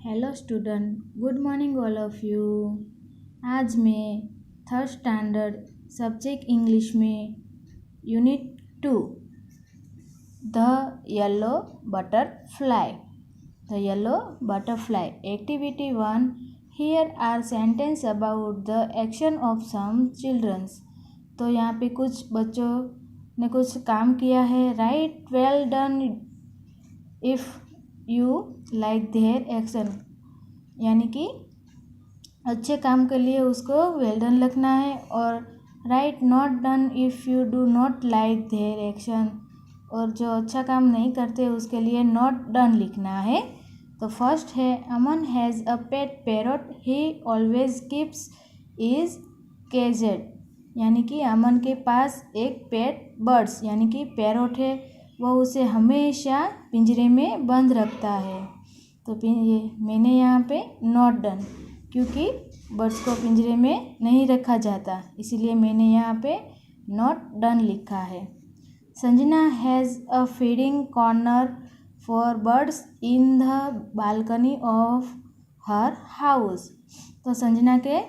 Hello student, good morning all of you. आज मैं third standard subject English में unit 2 the yellow butterfly activity 1। Here are sentence about the action of some children's. तो यहाँ पे कुछ बच्चों ने कुछ काम किया है। Right well done if you like their action, यानी कि अच्छे काम के लिए उसको वेल डन लिखना है। और right not done if you do not like their action, और जो अच्छा काम नहीं करते उसके लिए नॉट डन लिखना है। तो फर्स्ट है Aman has a pet parrot he always keeps is caged, यानी कि अमन के पास एक पेट बर्ड्स यानी कि पैरट है, वह उसे हमेशा पिंजरे में बंद रखता है। तो ये मैंने यहाँ पे नॉट डन, क्योंकि बर्ड्स को पिंजरे में नहीं रखा जाता, इसीलिए मैंने यहाँ पे नॉट डन लिखा है। Sanjana has a feeding corner for birds in the balcony of her house. तो संजना के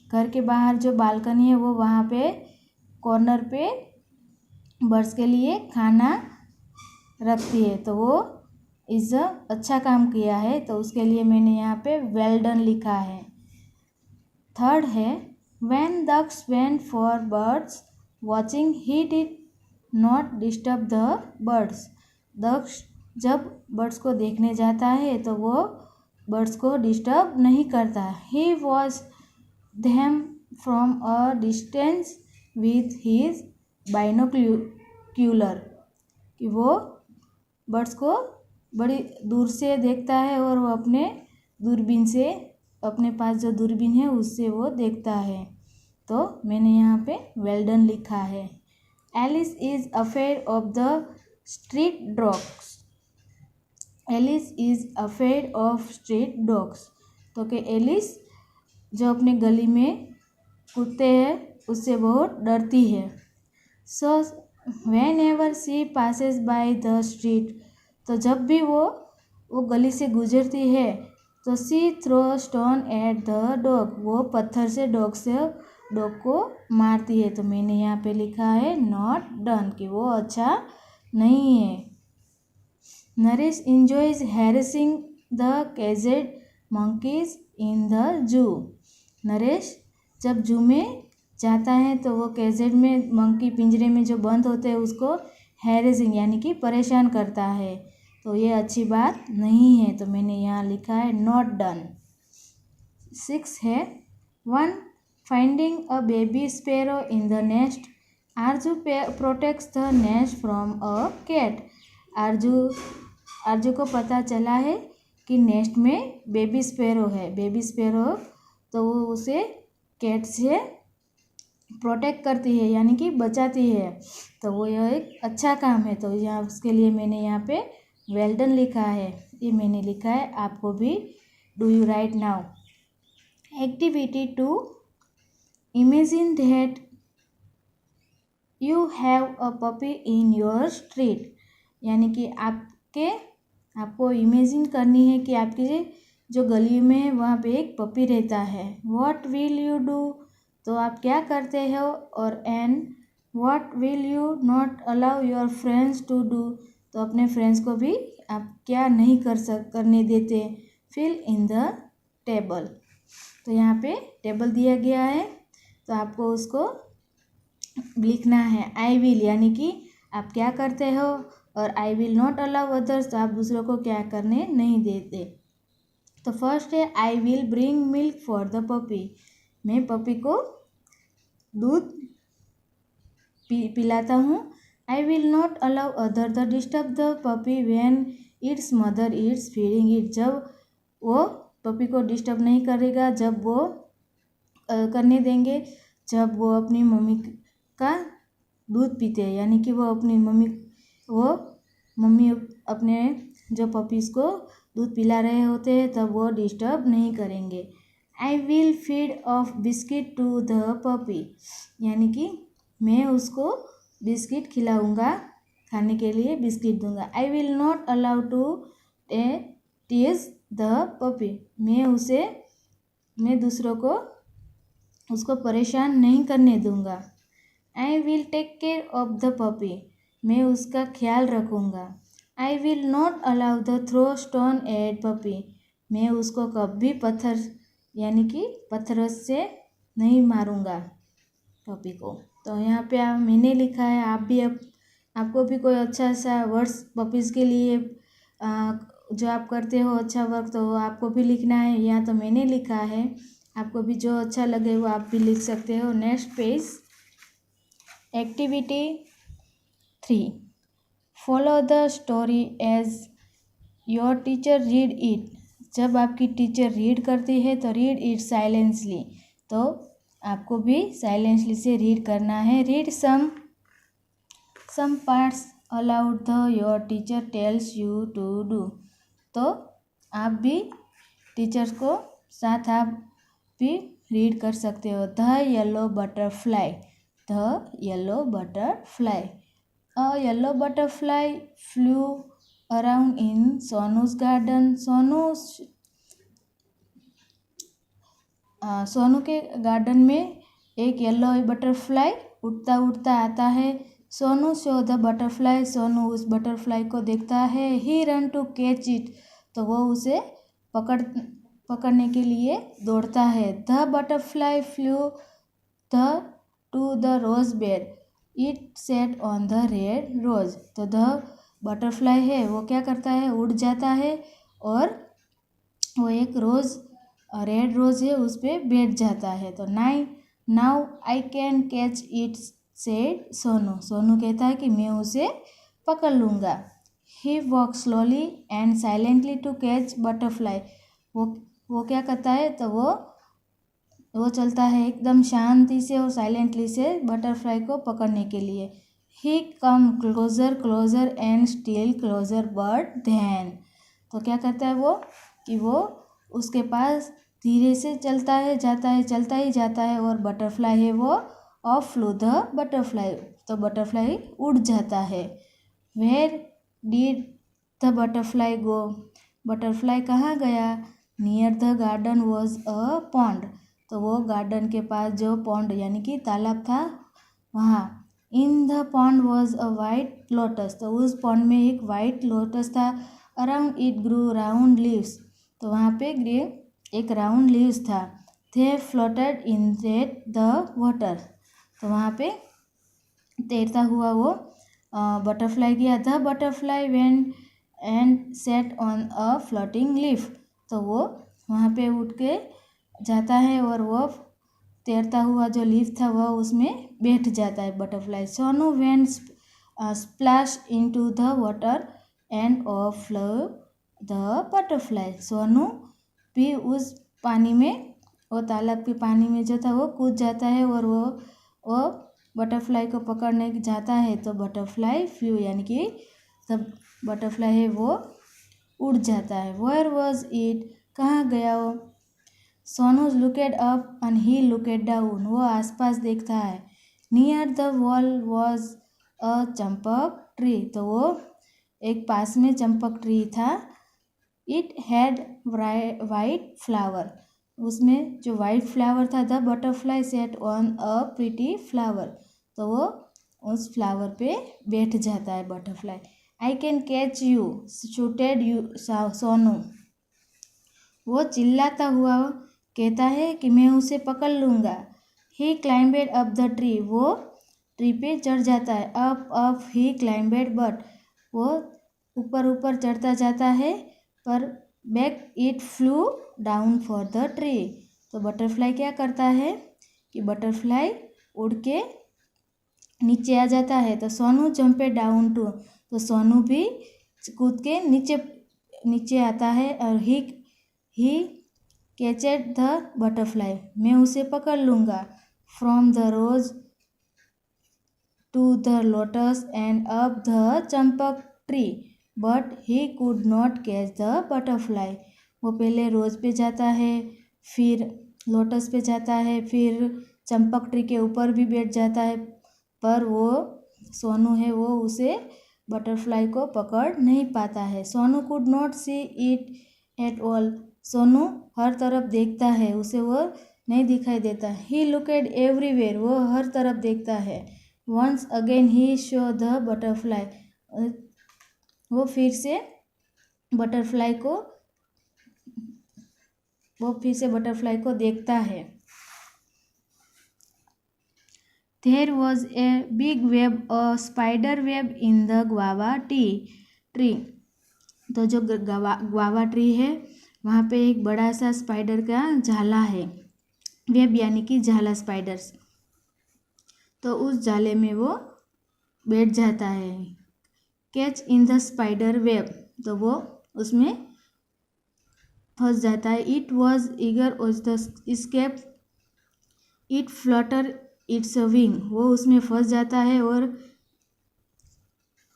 घर के बाहर जो बालकनी है वो वहाँ पे कॉर्नर पे बर्ड्स के लिए खाना रखती है, तो वो इज अच्छा काम किया है, तो उसके लिए मैंने यहाँ पे वेल डन लिखा है। थर्ड है when Daksh went for birds watching he did not disturb the birds. Daksh जब बर्ड्स को देखने जाता है तो वो बर्ड्स को डिस्टर्ब नहीं करता। He watch them from a distance with his binocular, कि वो बर्ड्स को बड़ी दूर से देखता है और वो अपने दूरबीन से, अपने पास जो दूरबीन है उससे वो देखता है। तो मैंने यहाँ पे वेल डन लिखा है। Alice is afraid of the street dogs. Alice is afraid of street dogs, तो कि एलिस जो अपने गली में कुत्ते हैं उससे बहुत डरती है। So whenever she passes by the street, तो जब भी वो गली से गुजरती है तो she throw stone at the dog, वो पत्थर से डॉग को मारती है। तो मैंने यहाँ पे लिखा है नॉट डन, कि वो अच्छा नहीं है। Naresh enjoys harassing the caged monkeys in the zoo. Naresh जब जू में जाता है तो वो केजेड में मंकी पिंजरे में जो बंद होते हैं उसको हैरेसिंग यानी कि परेशान करता है, तो ये अच्छी बात नहीं है, तो मैंने यहाँ लिखा है नॉट डन। 6 है one finding a baby sparrow in the nest. Arzoo protects the nest from a cat. Arzoo को पता चला है कि नेस्ट में बेबी स्पैरो है। बेबी स्पैरो तो वो उसे कैट से प्रोटेक्ट करती है यानी कि बचाती है, तो वो यह एक अच्छा काम है, तो यहाँ उसके लिए मैंने यहाँ पे वेल डन लिखा है। ये मैंने लिखा है, आपको भी do you right now. Activity 2, imagine that you have a puppy in your street, यानी कि आपको इमेजिन करनी है कि आपकी जो गली में है वहाँ पे एक पपी रहता है। व्हाट विल यू डू, तो आप क्या करते हो, और and what will you not allow your friends to do, तो अपने फ्रेंड्स को भी आप क्या नहीं करने देते। फिल इन द टेबल, तो यहाँ पे टेबल दिया गया है, तो आपको उसको लिखना है। आई विल यानी कि आप क्या करते हो, और आई विल नॉट अलाउ अदर्स, तो आप दूसरों को क्या करने नहीं देते। तो फर्स्ट है I will bring milk for the puppy, मैं पपी को दूध पिलाता हूँ। आई will not allow other the disturb the puppy when it's mother it's feeding it, जब वो पपी को डिस्टर्ब नहीं करेगा, जब वो करने देंगे जब वो अपनी मम्मी का दूध पीते हैं, यानी कि वो मम्मी अपने जो पपीज़ को दूध पिला रहे होते हैं तब वो डिस्टर्ब नहीं करेंगे। I will feed of biscuit to the puppy, यानी कि मैं उसको बिस्किट खिलाऊंगा, खाने के लिए बिस्किट दूंगा। I will not allow to tease the puppy, मैं दूसरों को उसको परेशान नहीं करने दूंगा। I will take care of the puppy, मैं उसका ख्याल रखूँगा। I will not allow the throw stone at puppy, मैं उसको कभी पत्थर यानी कि पत्थरों से नहीं मारूंगा पपी को। तो यहाँ पे मैंने लिखा है, आप भी आपको भी कोई अच्छा सा वर्ड्स पपीज़ के लिए जो आप करते हो अच्छा वर्क, तो आपको भी लिखना है। या तो मैंने लिखा है, आपको भी जो अच्छा लगे वो आप भी लिख सकते हो। Next page, activity 3, follow the story as your teacher read it. जब आपकी टीचर रीड करती है तो रीड इट साइलेंसली, तो आपको भी साइलेंसली से रीड करना है। Read some parts aloud the your teacher tells you to do, तो आप भी टीचर्स को साथ आप भी रीड कर सकते हो। The yellow butterfly, the yellow butterfly, a yellow butterfly flu around in सोनूज garden. Sonu के गार्डन में एक येलो बटरफ्लाई उड़ता उड़ता आता है। Sonu saw the butterfly, Sonu उस बटरफ्लाई को देखता है। He run to catch it, तो वो उसे पकड़ने के लिए दौड़ता है। The butterfly flew to the rose bed, it sat on the red rose, तो द बटरफ्लाई है वो क्या करता है, उड़ जाता है और वो एक रेड रोज है उस पर बैठ जाता है। तो now I can catch it said Sonu, Sonu कहता है कि मैं उसे पकड़ लूँगा। He walk slowly and silently to catch butterfly, वो क्या करता है, तो वो चलता है एकदम शांति से और साइलेंटली से बटरफ्लाई को पकड़ने के लिए। He come closer closer and still closer but then, तो क्या करता है वो कि वो उसके पास धीरे से चलता है, जाता है, चलता ही जाता है, और बटरफ्लाई है वो ऑफ फ्लू द बटरफ्लाई, तो बटरफ्लाई उड़ जाता है। Where did the butterfly go, butterfly कहाँ गया। Near the garden was a pond, तो वो गार्डन के पास जो पॉन्ड यानी कि तालाब था वहाँ। In the pond was a white lotus, तो उस पॉन्ड में एक वाइट लोटस था। Around it grew round leaves, तो वहाँ पे एक राउंड लीव्स था। They floated in that the water, तो वहाँ पे तैरता हुआ वो बटरफ्लाई गया। The butterfly went and sat on a floating leaf, तो वो वहाँ पे उठ के जाता है और वो तैरता हुआ जो लीफ था वो उसमें बैठ जाता है butterfly. Sonu went splash into the water end of flow the butterfly, Sonu भी उस पानी में, वो तालाब के पानी में जो था वो कूद जाता है और वो बटरफ्लाई को पकड़ने जाता है। तो बटरफ्लाई फ्लू यानी कि जब बटरफ्लाई है वो उड़ जाता है। वेयर वॉज इट, कहाँ गया वो। Sonu looked up and he looked down, वो आसपास देखता है। Near the wall was a champak tree, तो वो एक पास में चंपक ट्री था। इट हैड वाइट फ्लावर, उसमें जो वाइट फ्लावर था। The butterfly sat on a pretty flower, तो वो उस फ्लावर पे बैठ जाता है butterfly. I can catch you shouted you Sonu, वो चिल्लाता हुआ कहता है कि मैं उसे पकड़ लूँगा। ही क्लाइंबेड अप द ट्री, वो ट्री पे चढ़ जाता है। अप ही क्लाइंबेड, बट वो ऊपर ऊपर चढ़ता जाता है पर back it flew down for the tree, तो बटरफ्लाई क्या करता है कि बटरफ्लाई उड़ के नीचे आ जाता है। तो सोनू जंपे डाउन टू, तो सोनू भी कूद के नीचे आता है। और ही कैचेड द बटरफ्लाई, मैं उसे पकड़ लूँगा। From the rose to the lotus and up the champak tree, but he could not catch the butterfly, वो पहले रोज पे जाता है, फिर लोटस पे जाता है, फिर चंपक ट्री के ऊपर भी बैठ जाता है, पर वो सोनू है वो उसे बटरफ्लाई को पकड़ नहीं पाता है। Sonu could not see it at all. Sonu हर तरफ देखता है, उसे वो नहीं दिखाई देता। ही लुकेड एवरीवेयर, वो हर तरफ देखता है। Once again he saw the butterfly, वो फिर से बटरफ्लाई को देखता है। There was a big web, a spider web in the guava tree. तो जो गुआवा ट्री है वहाँ पे एक बड़ा सा स्पाइडर का झाला है। वेब यानी कि झाला, स्पाइडर्स। तो उस झाले में वो बैठ जाता है। Catch in the spider web, तो वो उसमें फंस जाता है। It was eager of the escape, it flutter its wing, वो उसमें फंस जाता है और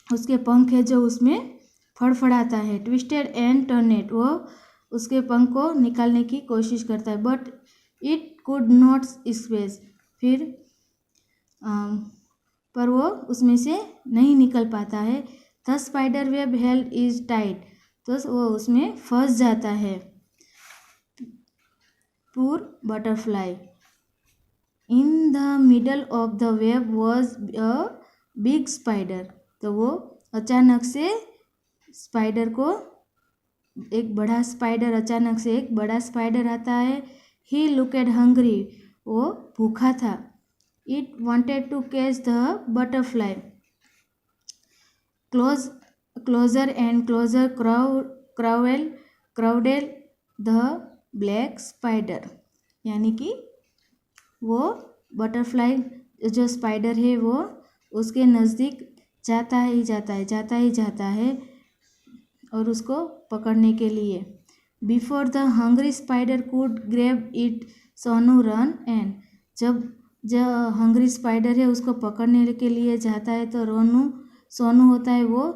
उसके पंख है जो उसमें फड़फड़ाता है। ट्विस्टेड एंड टर्नेड, वो उसके पंख को निकालने की कोशिश करता है। But it could not space, फिर पर वो उसमें से नहीं निकल पाता है। The spider web held is tight, तो वो उसमें फंस जाता है। Poor butterfly, in the middle of the web was a big spider, तो वो अचानक से एक बड़ा स्पाइडर आता है। ही लुकेड हंग्री, वो भूखा था। It wanted to catch the butterfly, closer and closer crowded the black spider, यानी कि वो बटरफ्लाई जो स्पाइडर है वो उसके नज़दीक जाता है और उसको पकड़ने के लिए। Before the hungry spider could grab it, Sonu run and, जब जो हंग्री स्पाइडर है उसको पकड़ने के लिए जाता है तो सोनू होता है वो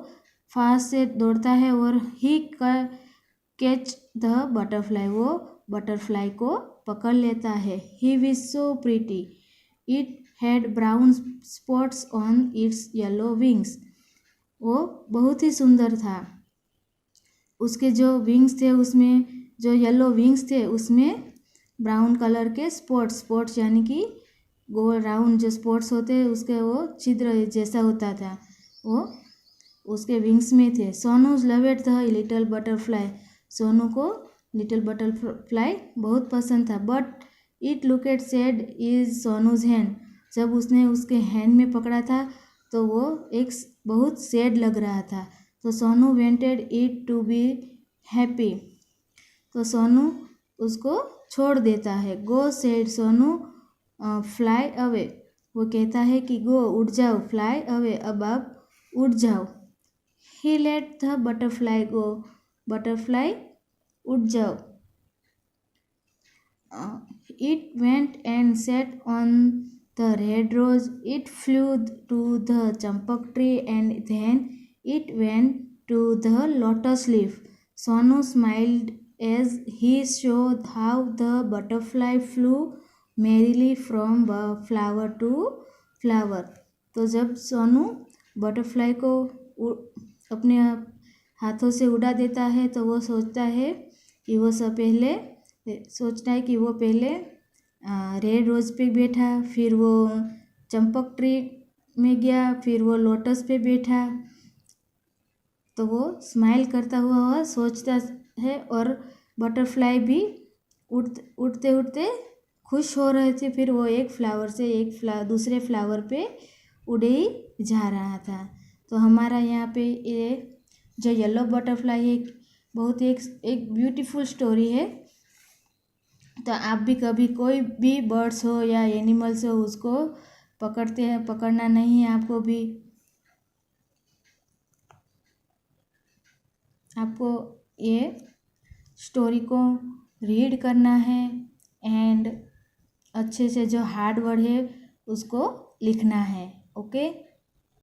फास्ट से दौड़ता है और ही कैच द बटरफ्लाई, वो बटरफ्लाई को पकड़ लेता है। He was so pretty, it had brown spots on it's yellow wings, वो बहुत ही सुंदर था। उसके जो विंग्स थे उसमें, जो येलो विंग्स थे उसमें ब्राउन कलर के स्पॉट्स यानी कि गोल राउंड जो स्पॉट्स होते हैं उसके वो छिद्र जैसा होता था, वो उसके विंग्स में थे। Sonu loved the little butterfly, Sonu को लिटिल बटरफ्लाई बहुत पसंद था। But it looked sad is Sonu's hand, जब उसने उसके हैंड में पकड़ा था तो वो एक बहुत सैड लग रहा था। तो Sonu wanted it to be happy, तो सोनू उसको छोड़ देता है। Go said Sonu fly away, वो कहता है कि गो उड़ जाओ, फ्लाई अवे अब आप उड़ जाओ। He let the butterfly go, butterfly उड़ जाओ। It went and sat on the red rose. It flew to the champak tree and then it went to the lotus leaf. Sonu smiled as he showed how the butterfly flew merrily from flower to flower. तो जब Sonu butterfly को अपने हाथों से उड़ा देता है तो वो सोचता है कि वो पहले रेड रोज पे बैठा, फिर वो चंपक ट्री में गया, फिर वो लोटस पे बैठा। तो वो स्माइल करता हुआ सोचता है और बटरफ्लाई भी उड़ते उड़ते खुश हो रहे थे। फिर वो एक फ्लावर से दूसरे फ्लावर पे उड़े ही जा रहा था। तो हमारा यहाँ पे ये जो येलो बटरफ्लाई है बहुत एक ब्यूटीफुल स्टोरी है। तो आप भी कभी कोई भी बर्ड्स हो या एनिमल्स हो उसको पकड़ना नहीं है, आपको ये स्टोरी को रीड करना है एंड अच्छे से जो हार्ड वर्ड है उसको लिखना है। ओके।